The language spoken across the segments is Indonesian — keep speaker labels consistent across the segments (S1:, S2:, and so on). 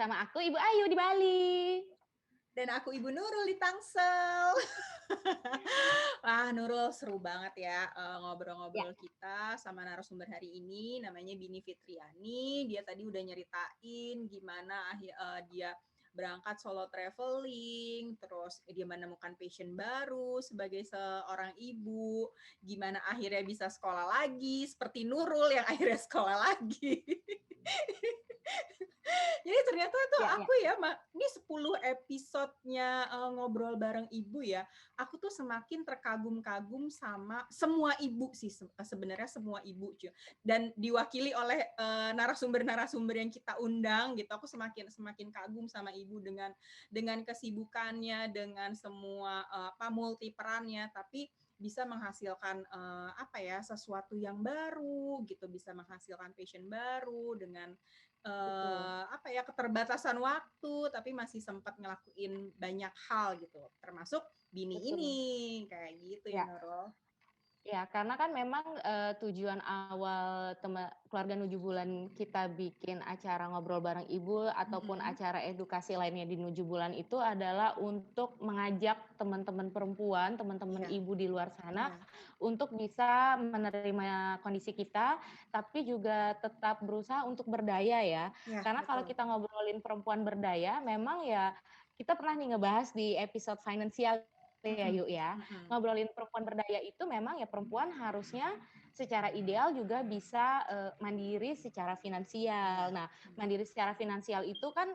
S1: bersama aku Ibu Ayu di Bali.
S2: Dan aku Ibu Nurul di Tangsel. Wah, Nurul seru banget ya
S1: Ya,
S2: ngobrol-ngobrol kita sama narasumber hari ini. Namanya Bini Fitriani. Dia tadi udah nyeritain gimana dia berangkat solo traveling, terus dia menemukan passion baru sebagai seorang ibu, gimana akhirnya bisa sekolah lagi, seperti Nurul yang akhirnya sekolah lagi. Jadi ternyata tuh
S1: ya, ya.
S2: aku ya, ini 10 episodenya ngobrol bareng ibu ya, aku tuh semakin terkagum-kagum sama semua ibu sih sebenarnya semua ibu cuy. Dan diwakili oleh narasumber-narasumber yang kita undang gitu, aku semakin kagum sama ibu dengan kesibukannya, dengan semua multi perannya, tapi bisa menghasilkan sesuatu yang baru gitu, bisa menghasilkan passion baru dengan
S1: Betul.
S2: keterbatasan waktu tapi masih sempat ngelakuin banyak hal gitu, termasuk Bini
S1: Betul.
S2: ini kayak gitu ya
S1: Ya.
S2: Nurul.
S1: Ya, karena kan memang tujuan awal keluarga 7 bulan kita bikin acara ngobrol bareng ibu ataupun acara edukasi lainnya di 7 bulan itu adalah untuk mengajak teman-teman perempuan, teman-teman
S2: Iya,
S1: ibu di luar sana
S2: iya.
S1: untuk bisa menerima kondisi kita, tapi juga tetap berusaha untuk berdaya ya.
S2: Iya,
S1: Karena kalau
S2: betul.
S1: kita ngobrolin perempuan berdaya, memang ya kita pernah nih ngebahas di episode finansial ya yuk ya. Ngobrolin perempuan berdaya itu memang ya perempuan harusnya secara ideal juga bisa mandiri secara finansial.
S2: Iya.
S1: Nah, mandiri secara finansial itu kan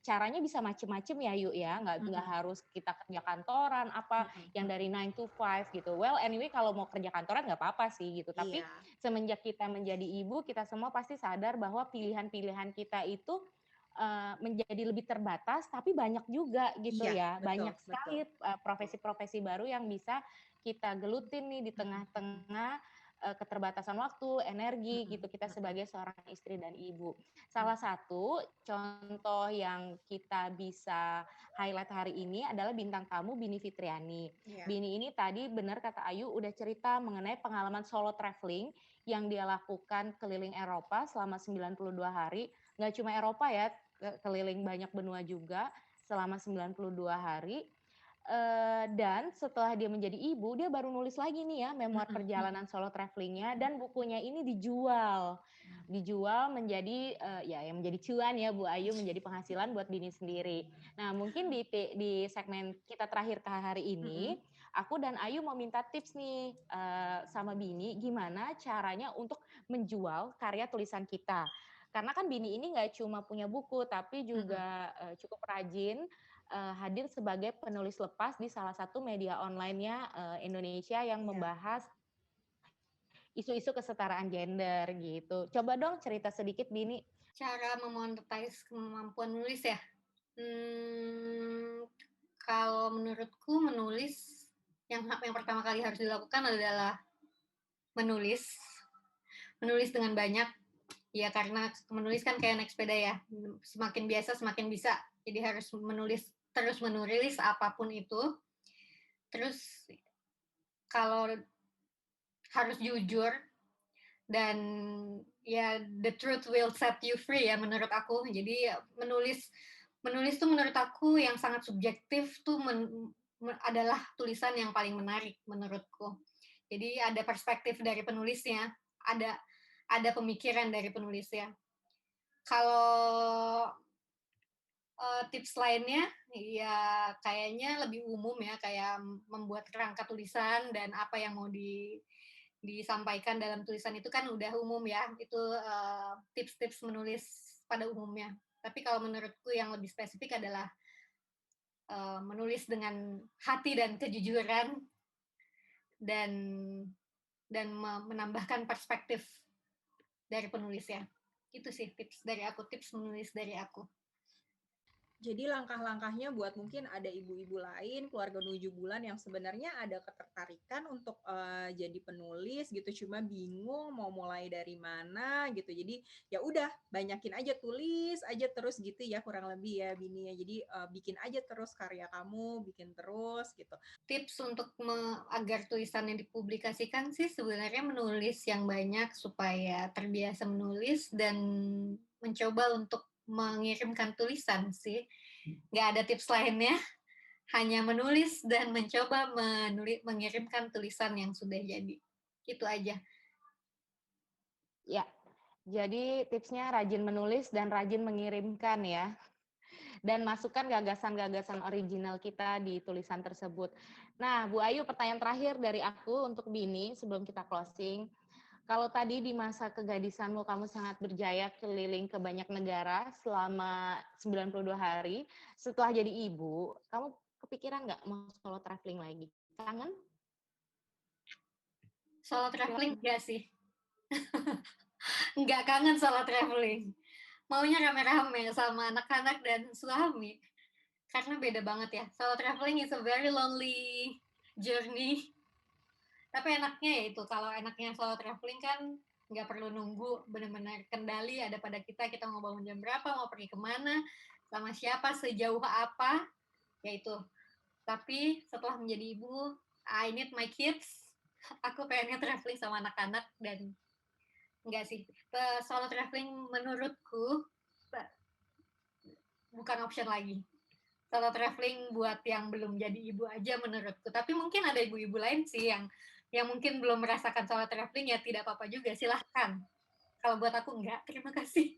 S1: caranya bisa macem-macem ya yuk ya, nggak harus kita kerja kantoran apa yang dari 9 to 5 gitu. Well anyway kalau mau kerja kantoran nggak apa-apa sih gitu. Tapi
S2: Iya.
S1: semenjak kita menjadi ibu, kita semua pasti sadar bahwa pilihan-pilihan kita itu menjadi lebih terbatas, tapi banyak juga gitu
S2: Iya,
S1: ya,
S2: betul,
S1: banyak
S2: betul.
S1: sekali profesi-profesi baru yang bisa kita gelutin nih di tengah-tengah keterbatasan waktu, energi gitu kita sebagai seorang istri dan ibu. Salah satu contoh yang kita bisa highlight hari ini adalah bintang tamu Bini Fitriani.
S2: Iya.
S1: Bini ini tadi benar kata Ayu udah cerita mengenai pengalaman solo traveling yang dia lakukan keliling Eropa selama 92 hari. Nggak cuma Eropa ya, keliling banyak benua juga selama 92 hari. Dan setelah dia menjadi ibu, dia baru nulis lagi nih ya memoir perjalanan solo travelingnya dan bukunya ini dijual menjadi yang menjadi cuan ya Bu Ayu, menjadi penghasilan buat Bini sendiri. Nah mungkin di segmen kita terakhir ke hari ini, aku dan Ayu mau minta tips nih sama Bini gimana caranya untuk menjual karya tulisan kita. Karena kan Bini ini nggak cuma punya buku, tapi juga cukup rajin hadir sebagai penulis lepas di salah satu media online-nya Indonesia yang membahas isu-isu kesetaraan gender gitu. Coba dong cerita sedikit Bini.
S3: Cara memonetize kemampuan nulis ya? Kalau menurutku menulis yang pertama kali harus dilakukan adalah menulis dengan banyak. Ya karena menulis kan kayak naik sepeda ya, semakin biasa semakin bisa. Jadi harus terus menulis apapun itu. Terus kalau harus jujur dan ya the truth will set you free ya menurut aku. Jadi menulis tuh menurut aku yang sangat subjektif tuh adalah tulisan yang paling menarik menurutku. Jadi ada perspektif dari penulisnya, ada pemikiran dari penulisnya. Kalau tips lainnya ya kayaknya lebih umum ya, kayak membuat kerangka tulisan dan apa yang mau disampaikan dalam tulisan itu kan udah umum ya, itu tips-tips menulis pada umumnya. Tapi kalau menurutku yang lebih spesifik adalah menulis dengan hati dan kejujuran dan menambahkan perspektif dari penulisnya. Itu sih tips menulis dari aku.
S2: Jadi langkah-langkahnya buat mungkin ada ibu-ibu lain, keluarga 7 bulan yang sebenarnya ada ketertarikan untuk jadi penulis gitu, cuma bingung mau mulai dari mana gitu. Jadi ya udah banyakin aja, tulis aja terus gitu ya, kurang lebih ya Bini ya. Jadi bikin aja terus karya kamu, bikin terus gitu.
S3: Tips untuk agar tulisannya dipublikasikan sih sebenarnya menulis yang banyak supaya terbiasa menulis dan mencoba untuk mengirimkan tulisan sih. Nggak ada tips lainnya, hanya menulis dan mencoba mengirimkan tulisan yang sudah jadi. Itu aja.
S1: Ya, jadi tipsnya rajin menulis dan rajin mengirimkan ya. Dan masukkan gagasan-gagasan original kita di tulisan tersebut. Nah, Bu Ayu, pertanyaan terakhir dari aku untuk Bini sebelum kita closing. Kalau tadi di masa kegadisanmu kamu sangat berjaya keliling ke banyak negara selama 92 hari, setelah jadi ibu, kamu kepikiran nggak mau solo traveling lagi? Kangen?
S3: Solo traveling
S1: Silakan.
S3: enggak sih? Nggak kangen solo traveling. Maunya rame-rame sama anak-anak dan suami. Karena beda banget ya. Solo traveling is a very lonely journey. Tapi enaknya ya itu, kalau enaknya solo traveling kan nggak perlu nunggu, benar-benar kendali ada pada kita mau bangun jam berapa, mau pergi kemana, sama siapa, sejauh apa, ya itu. Tapi setelah menjadi ibu, I need my kids. Aku pengennya traveling sama anak-anak dan enggak sih. Solo traveling menurutku bukan option lagi. Solo traveling buat yang belum jadi ibu aja menurutku. Tapi mungkin ada ibu-ibu lain sih yang mungkin belum merasakan solo traveling, ya tidak apa-apa juga, silahkan. Kalau buat aku enggak, terima kasih.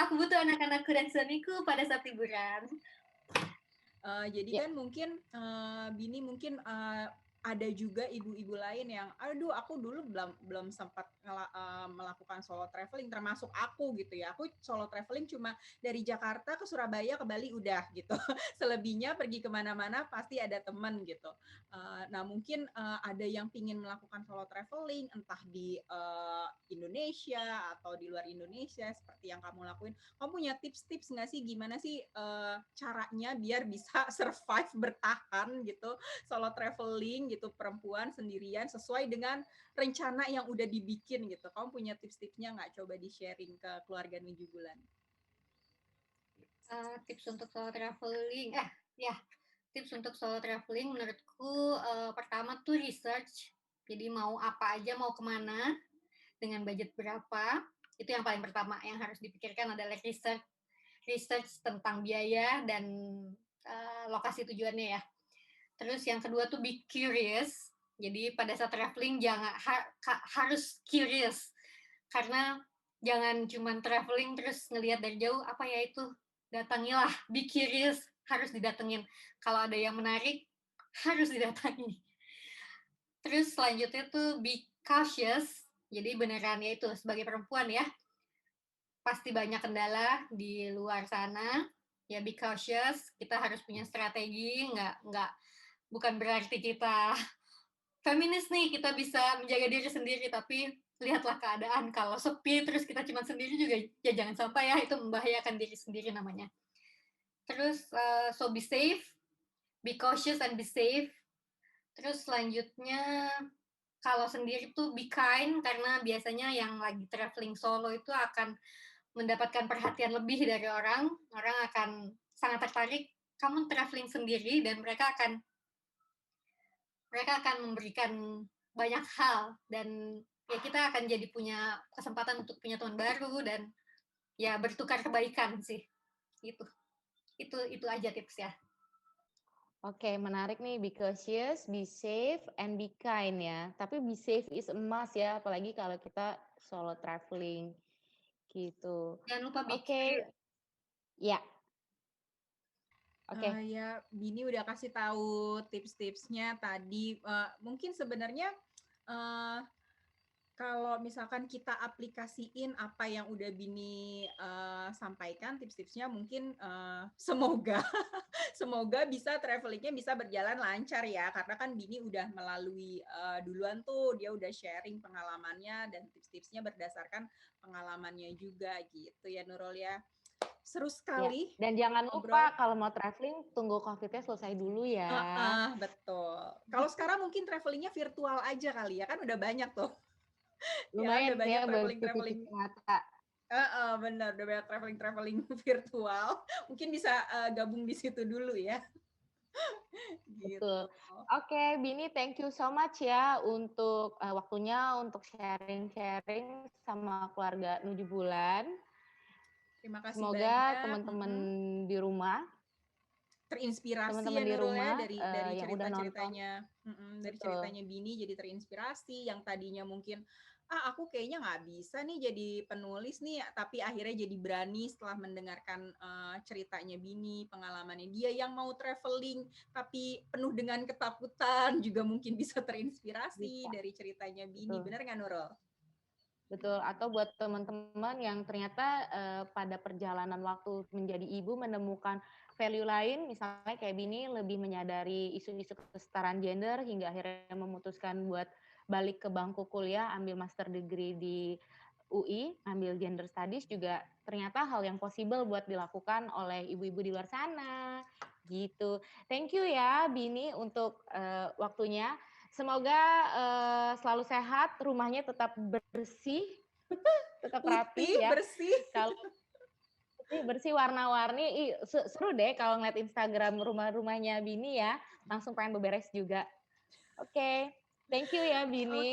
S3: Aku butuh anak-anakku dan suamiku pada saat liburan.
S2: Jadi kan mungkin Bini mungkin ada juga ibu-ibu lain yang, aduh aku dulu belum sempat melakukan solo traveling, termasuk aku gitu ya. Aku solo traveling cuma dari Jakarta ke Surabaya ke Bali udah gitu. Selebihnya pergi kemana-mana pasti ada teman gitu. Nah mungkin ada yang pingin melakukan solo traveling entah di Indonesia atau di luar Indonesia seperti yang kamu lakuin. Kamu punya tips-tips nggak sih gimana sih caranya biar bisa survive bertahan gitu solo traveling gitu perempuan sendirian sesuai dengan rencana yang udah dibikin gitu. Kamu punya tips-tipsnya nggak? Coba di sharing ke keluarga 7 bulan.
S3: Tips untuk solo traveling, tips untuk solo traveling menurutku pertama tuh research. Jadi mau apa aja, mau kemana, dengan budget berapa, itu yang paling pertama yang harus dipikirkan adalah research tentang biaya dan lokasi tujuannya ya. Terus yang kedua tuh be curious. Jadi pada saat traveling jangan harus curious, karena jangan cuma traveling terus ngelihat dari jauh apa ya itu, datangilah, be curious, harus didatengin. Kalau ada yang menarik harus didatangi. Terus selanjutnya tuh be cautious. Jadi beneran ya itu sebagai perempuan ya, pasti banyak kendala di luar sana. Ya be cautious, kita harus punya strategi, bukan berarti kita feminis nih, kita bisa menjaga diri sendiri, tapi lihatlah keadaan. Kalau sepi terus kita cuma sendiri juga, ya jangan sampai ya, itu membahayakan diri sendiri namanya. Terus so be safe, be cautious and be safe. Terus selanjutnya kalau sendiri tuh be kind, karena biasanya yang lagi traveling solo itu akan mendapatkan perhatian lebih dari orang akan sangat tertarik kamu traveling sendiri, dan mereka akan memberikan banyak hal, dan ya kita akan jadi punya kesempatan untuk punya teman baru dan ya bertukar kebaikan sih. Itu aja tips ya.
S1: Oke, menarik nih. Be cautious, be safe, and be kind ya. Tapi be safe is a must ya, apalagi kalau kita solo traveling gitu.
S3: Jangan lupa
S1: Oke, ya. Oke.
S2: Ya, Bini udah kasih tahu tips-tipsnya tadi. Mungkin sebenarnya kalau misalkan kita aplikasiin apa yang udah Bini sampaikan tips-tipsnya, mungkin semoga semoga bisa travelingnya bisa berjalan lancar ya, karena kan Bini udah melalui duluan tuh, dia udah sharing pengalamannya dan tips-tipsnya berdasarkan pengalamannya juga gitu ya Nurul ya. Seru
S1: Ya,
S2: sekali
S1: dan jangan
S2: ngobrol.
S1: lupa kalau mau traveling tunggu COVID-nya selesai dulu ya.
S2: Betul. Kalau sekarang mungkin travelingnya virtual aja kali ya, kan udah banyak tuh. Ya, udah
S1: Lumayan
S2: banyak
S1: ya buat
S2: traveling-traveling.
S1: cuci mata.
S2: Benar, udah banyak traveling-traveling virtual. Mungkin bisa gabung di situ dulu ya.
S1: Betul.
S2: Gitu.
S1: Oke, Bini, thank you so much ya untuk waktunya untuk sharing-sharing sama keluarga 7 bulan.
S2: Terima kasih
S1: Semoga
S2: banyak.
S1: teman-teman di rumah
S2: Terinspirasi
S1: teman-teman
S2: ya
S1: di
S2: Nurul ya
S1: rumah,
S2: dari
S1: yang udah nonton
S2: cerita-ceritanya, dari
S1: betul,
S2: ceritanya Bini jadi terinspirasi, yang tadinya mungkin, "Ah, aku kayaknya nggak bisa nih jadi penulis nih," tapi akhirnya jadi berani setelah mendengarkan, ceritanya Bini, pengalamannya dia yang mau traveling tapi penuh dengan ketakutan, juga mungkin bisa terinspirasi
S1: bisa,
S2: dari ceritanya Bini,
S1: betul.
S2: bener nggak Nurul?
S1: Betul, atau buat teman-teman yang ternyata, pada perjalanan waktu menjadi ibu menemukan value lain, misalnya kayak Bini lebih menyadari isu-isu kesetaraan gender hingga akhirnya memutuskan buat balik ke bangku kuliah, ambil master degree di UI, ambil gender studies juga ternyata hal yang possible buat dilakukan oleh ibu-ibu di luar sana, gitu. Thank you ya Bini untuk, waktunya. Semoga selalu sehat, rumahnya tetap bersih, tetap
S2: Putih,
S1: rapi ya.
S2: bersih.
S1: Kalau putih, bersih, warna-warni, seru deh kalau ngeliat Instagram rumah-rumahnya Bini ya, langsung pengen beberes juga. Oke, thank you ya
S2: Oke.
S1: Bini.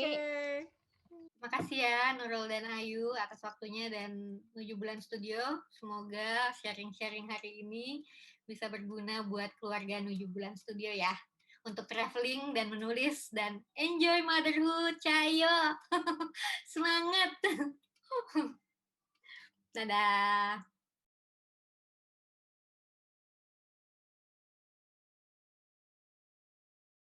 S3: Makasih ya Nurul dan Ayu atas waktunya dan 7 bulan studio. Semoga sharing-sharing hari ini bisa berguna buat keluarga 7 bulan studio ya. Untuk traveling dan menulis dan enjoy motherhood, Cayo. Semangat. Dadah.